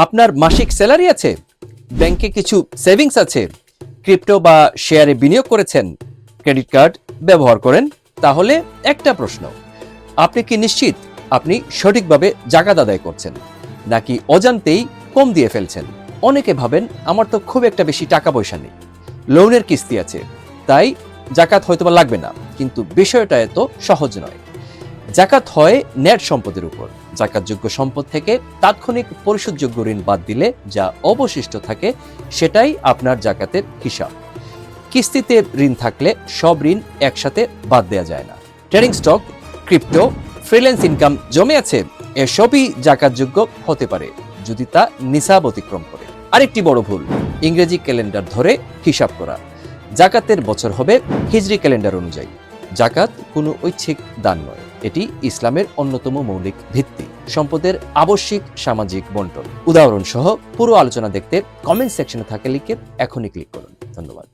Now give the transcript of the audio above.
আপনার মাসিক স্যালারি আছে, ব্যাংকে কিছু সেভিংস আছে, ক্রিপ্টো বা শেয়ারে বিনিয়োগ করেছেন, ক্রেডিট কার্ড ব্যবহার করেন, তাহলে একটা প্রশ্ন, আপনি কি নিশ্চিত আপনি সঠিকভাবে জাকাত আদায় করছেন নাকি অজান্তেই কম দিয়ে ফেলছেন? অনেকে ভাবেন আমার তো খুব একটা বেশি টাকা পয়সা নেই, লোনের কিস্তি আছে, তাই জাকাত হয়তোবা লাগবে না। কিন্তু বিষয়টা এত সহজ নয়। জাকাত হয় নেট সম্পদের উপর। জাকাতযোগ্য সম্পদ থেকে তাৎক্ষণিক পরিশোধযোগ্য ঋণ বাদ দিলে যা অবশিষ্ট থাকে সেটাই আপনার জাকাতের হিসাব। কিস্তিতে ঋণ থাকলে সব ঋণ একসাথে বাদ দেওয়া যায় না। Trading stock, crypto, freelance income জমে আছে, এসবই জাকাতযোগ্য হতে পারে যদি তা নিসাব অতিক্রম করে। আরেকটি বড় ভুল, ইংরেজি ক্যালেন্ডার ধরে হিসাব করা। জাকাতের বছর হবে হিজরি ক্যালেন্ডার অনুযায়ী। জাকাত কোনো ঐচ্ছিক দান নয়, এটি ইসলামের অন্যতম মৌলিক ভিত্তি, সম্পদের আবশ্যিক সামাজিক বন্টন। উদাহরণ সহ পুরো আলোচনা দেখতে কমেন্ট সেকশনে থাকা লিঙ্কে এখনই ক্লিক করুন। ধন্যবাদ।